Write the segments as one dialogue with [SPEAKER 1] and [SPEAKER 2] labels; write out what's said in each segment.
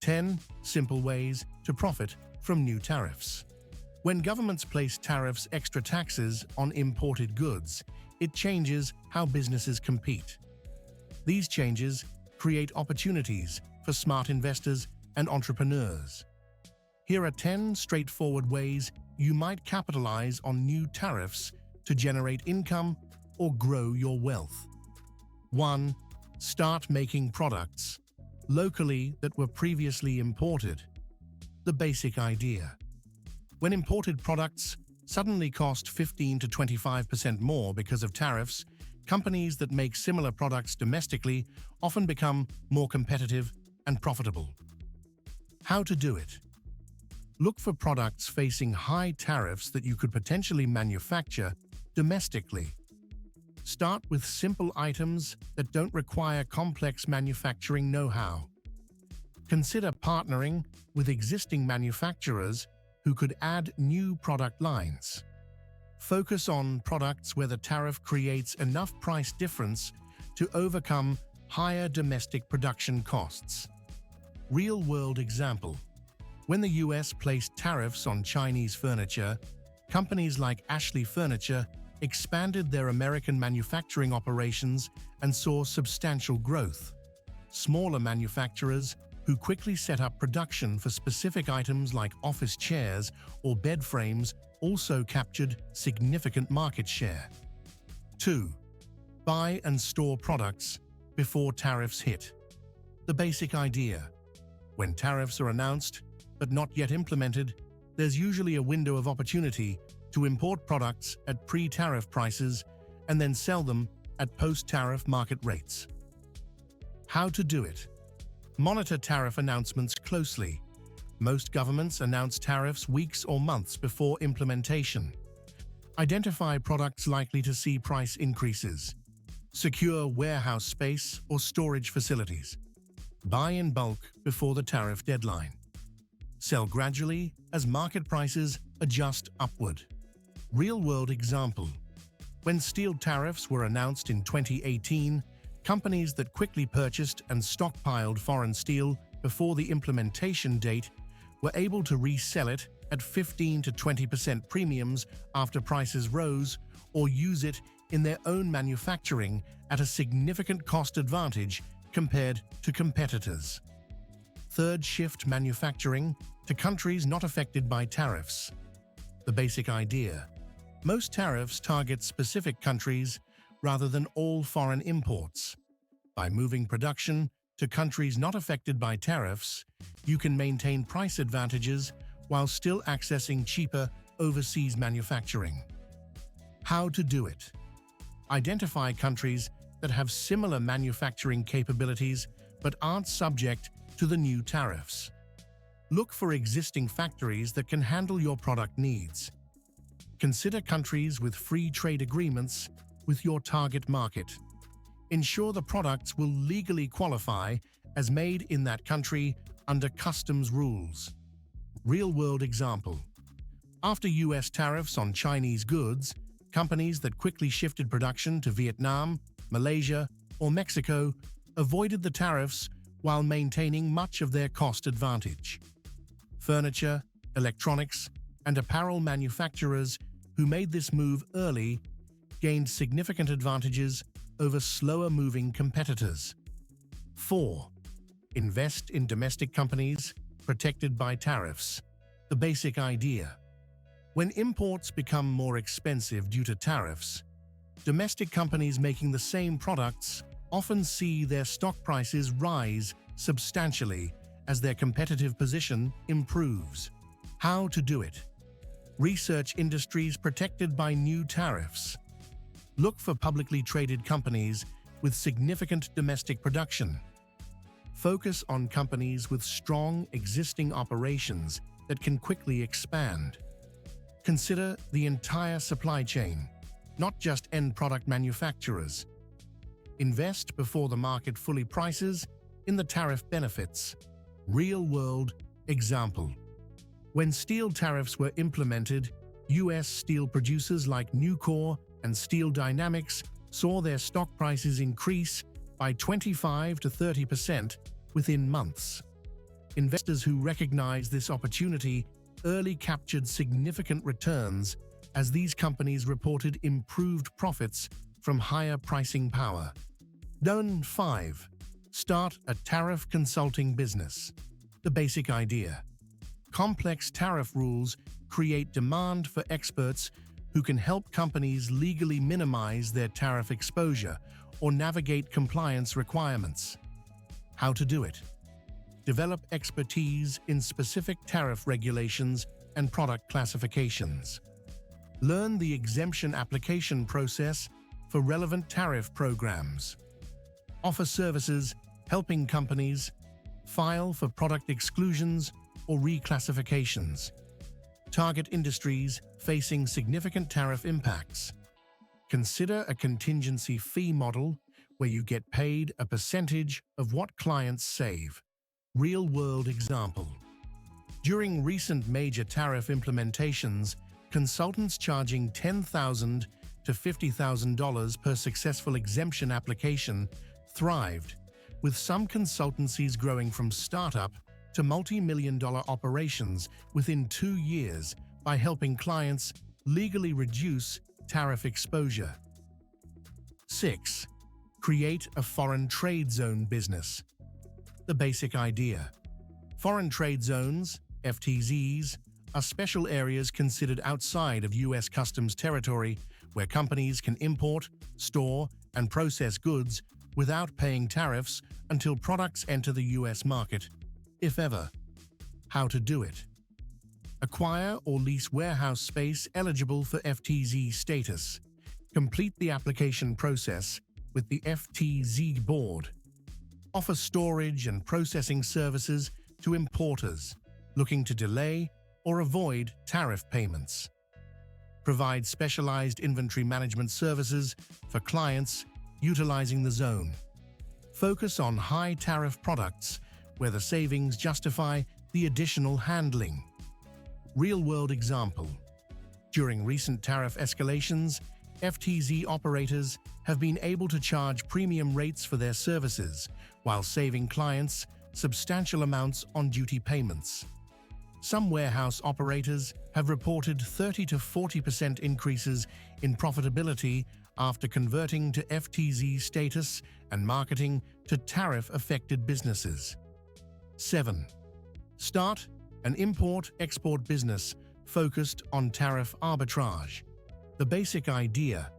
[SPEAKER 1] 10 Simple Ways to Profit from New Tariffs. When governments place tariffs, extra taxes on imported goods, it changes how businesses compete. These changes create opportunities for smart investors and entrepreneurs. Here are 10 straightforward ways you might capitalize on new tariffs to generate income or grow your wealth. 1. Start making products locally that were previously imported. The basic idea. When imported products suddenly cost 15 to 25% more because of tariffs, companies that make similar products domestically often become more competitive and profitable. How to do it? Look for products facing high tariffs that you could potentially manufacture domestically. Start with simple items that don't require complex manufacturing know-how. Consider partnering with existing manufacturers who could add new product lines. Focus on products where the tariff creates enough price difference to overcome higher domestic production costs. Real-world example. When the US placed tariffs on Chinese furniture, companies like Ashley Furniture expanded their American manufacturing operations and saw substantial growth. Smaller manufacturers who quickly set up production for specific items like office chairs or bed frames also captured significant market share. 2. Buy and store products before tariffs hit. The basic idea. When tariffs are announced but not yet implemented, there's usually a window of opportunity to import products at pre-tariff prices and then sell them at post-tariff market rates. How to do it? Monitor tariff announcements closely. Most governments announce tariffs weeks or months before implementation. Identify products likely to see price increases. Secure warehouse space or storage facilities. Buy in bulk before the tariff deadline. Sell gradually as market prices adjust upward. Real-world example. When steel tariffs were announced in 2018, companies that quickly purchased and stockpiled foreign steel before the implementation date were able to resell it at 15 to 20% premiums after prices rose, or use it in their own manufacturing at a significant cost advantage compared to competitors. Third, shift manufacturing to countries not affected by tariffs. The basic idea. Most tariffs target specific countries rather than all foreign imports. By moving production to countries not affected by tariffs, you can maintain price advantages while still accessing cheaper overseas manufacturing. How to do it? Identify countries that have similar manufacturing capabilities but aren't subject to the new tariffs. Look for existing factories that can handle your product needs. Consider countries with free trade agreements with your target market. Ensure the products will legally qualify as made in that country under customs rules. Real-world example. After US tariffs on Chinese goods, companies that quickly shifted production to Vietnam, Malaysia, or Mexico avoided the tariffs while maintaining much of their cost advantage. Furniture, electronics, and apparel manufacturers who made this move early gained significant advantages over slower-moving competitors. 4. Invest in domestic companies protected by tariffs. The basic idea. When imports become more expensive due to tariffs, domestic companies making the same products often see their stock prices rise substantially as their competitive position improves. How to do it? Research industries protected by new tariffs. Look for publicly traded companies with significant domestic production. Focus on companies with strong existing operations that can quickly expand. Consider the entire supply chain, not just end product manufacturers. Invest before the market fully prices in the tariff benefits. Real-world example. When steel tariffs were implemented, US steel producers like Nucor and Steel Dynamics saw their stock prices increase by 25 to 30% within months. Investors who recognize this opportunity early captured significant returns as these companies reported improved profits from higher pricing power. Zone 5. Start a tariff consulting business. The basic idea. Complex tariff rules create demand for experts who can help companies legally minimize their tariff exposure or navigate compliance requirements. How to do it? Develop expertise in specific tariff regulations and product classifications. Learn the exemption application process for relevant tariff programs. Offer services helping companies file for product exclusions or reclassifications. Target industries facing significant tariff impacts. Consider a contingency fee model where you get paid a percentage of what clients save. Real-world example. During recent major tariff implementations, consultants charging $10,000 to $50,000 per successful exemption application thrived, with some consultancies growing from startup to multi-million-dollar operations within 2 years by helping clients legally reduce tariff exposure. 6. Create a foreign trade zone business. The basic idea. Foreign trade zones, FTZs, are special areas considered outside of U.S. customs territory where companies can import, store, and process goods without paying tariffs until products enter the U.S. market, if ever. How to do it? Acquire or lease warehouse space eligible for FTZ status. Complete the application process with the FTZ board. Offer storage and processing services to importers looking to delay or avoid tariff payments. Provide specialized inventory management services for clients utilizing the zone. Focus on high tariff products where the savings justify the additional handling. Real-world example. During recent tariff escalations, FTZ operators have been able to charge premium rates for their services while saving clients substantial amounts on duty payments. Some warehouse operators have reported 30 to 40% increases in profitability after converting to FTZ status and marketing to tariff-affected businesses. 7. Start an import-export business focused on tariff arbitrage. The basic idea.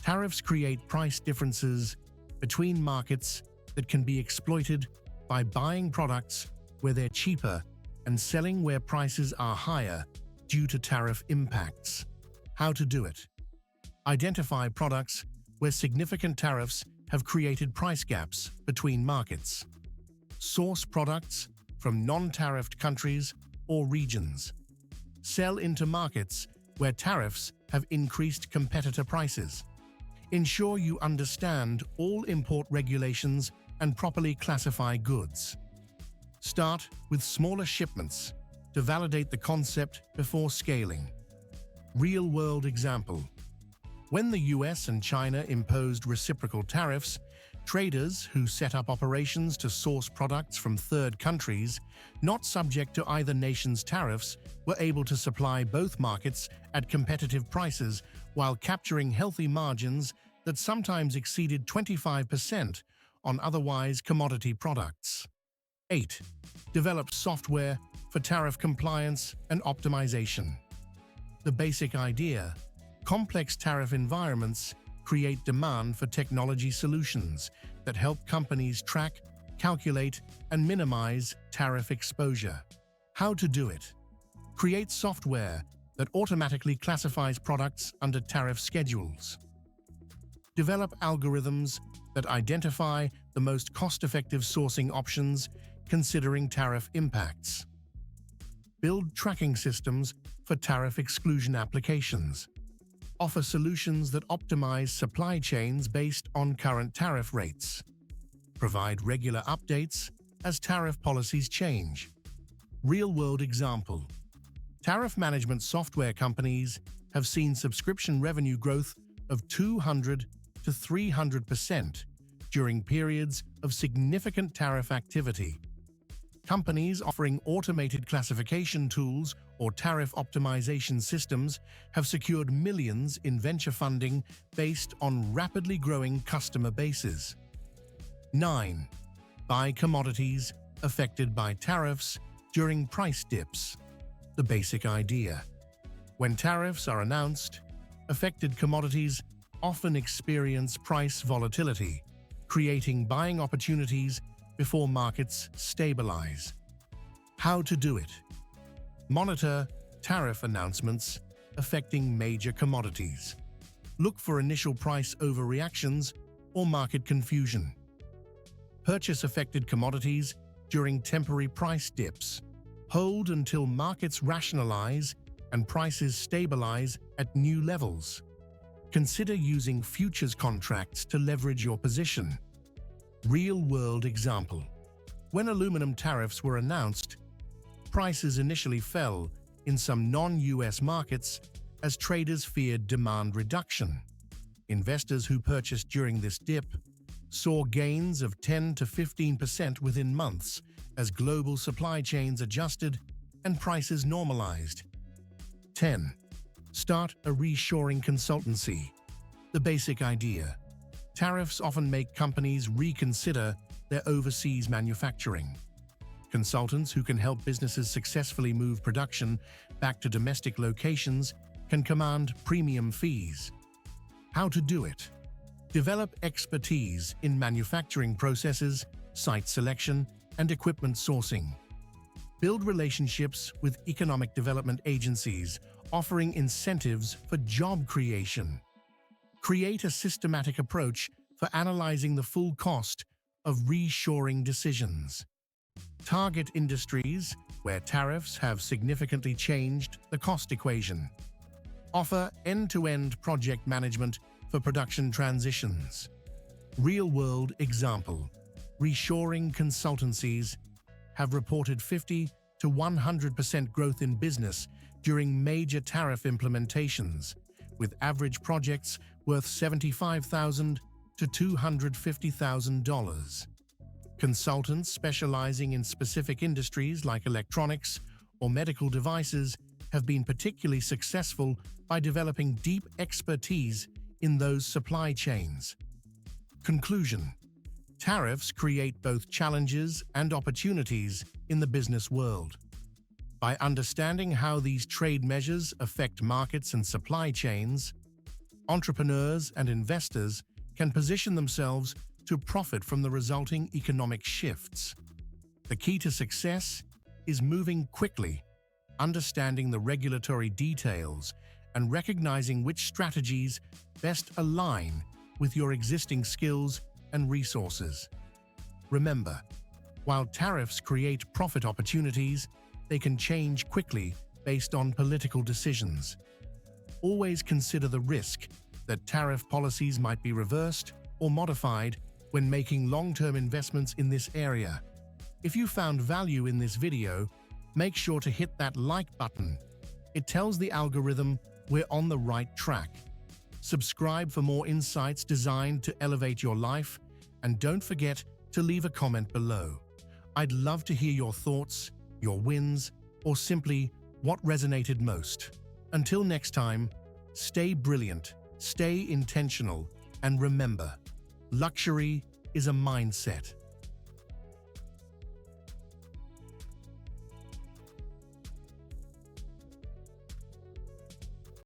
[SPEAKER 1] Tariffs create price differences between markets that can be exploited by buying products where they're cheaper and selling where prices are higher due to tariff impacts. How to do it? Identify products where significant tariffs have created price gaps between markets. Source products from non-tariffed countries or regions. Sell into markets where tariffs have increased competitor prices. Ensure you understand all import regulations and properly classify goods. Start with smaller shipments to validate the concept before scaling. Real-world example. When the US and China imposed reciprocal tariffs, traders who set up operations to source products from third countries, not subject to either nation's tariffs, were able to supply both markets at competitive prices while capturing healthy margins that sometimes exceeded 25% on otherwise commodity products. 8. Develop software for tariff compliance and optimization. The basic idea. Complex tariff environments create demand for technology solutions that help companies track, calculate, and minimize tariff exposure. How to do it? Create software that automatically classifies products under tariff schedules. Develop algorithms that identify the most cost-effective sourcing options considering tariff impacts. Build tracking systems for tariff exclusion applications. Offer solutions that optimize supply chains based on current tariff rates. Provide regular updates as tariff policies change. Real-world example. Tariff management software companies have seen subscription revenue growth of 200 to 300% during periods of significant tariff activity. Companies offering automated classification tools or tariff optimization systems have secured millions in venture funding based on rapidly growing customer bases. 9. Buy commodities affected by tariffs during price dips. The basic idea. When tariffs are announced, affected commodities often experience price volatility, creating buying opportunities before markets stabilize. How to do it? Monitor tariff announcements affecting major commodities. Look for initial price overreactions or market confusion. Purchase affected commodities during temporary price dips. Hold until markets rationalize and prices stabilize at new levels. Consider using futures contracts to leverage your position. Real-world example. When aluminum tariffs were announced, prices initially fell in some non-US markets as traders feared demand reduction. Investors who purchased during this dip saw gains of 10 to 15% within months as global supply chains adjusted and prices normalized. 10. Start a reshoring consultancy. The basic idea. Tariffs often make companies reconsider their overseas manufacturing. Consultants who can help businesses successfully move production back to domestic locations can command premium fees. How to do it? Develop expertise in manufacturing processes, site selection, and equipment sourcing. Build relationships with economic development agencies offering incentives for job creation. Create a systematic approach for analyzing the full cost of reshoring decisions. Target industries where tariffs have significantly changed the cost equation. Offer end-to-end project management for production transitions. Real-world example. Reshoring consultancies have reported 50 to 100% growth in business during major tariff implementations, with average projects worth $75,000 to $250,000. Consultants specializing in specific industries like electronics or medical devices have been particularly successful by developing deep expertise in those supply chains. Conclusion. Tariffs create both challenges and opportunities in the business world. By understanding how these trade measures affect markets and supply chains, entrepreneurs and investors can position themselves to profit from the resulting economic shifts. The key to success is moving quickly, understanding the regulatory details, and recognizing which strategies best align with your existing skills and resources. Remember, while tariffs create profit opportunities, they can change quickly based on political decisions. Always consider the risk that tariff policies might be reversed or modified when making long-term investments in this area. If you found value in this video, make sure to hit that like button. It tells the algorithm we're on the right track. Subscribe for more insights designed to elevate your life, and don't forget to leave a comment below. I'd love to hear your thoughts, your wins, or simply what resonated most. Until next time, stay brilliant, stay intentional, and remember, luxury is a mindset.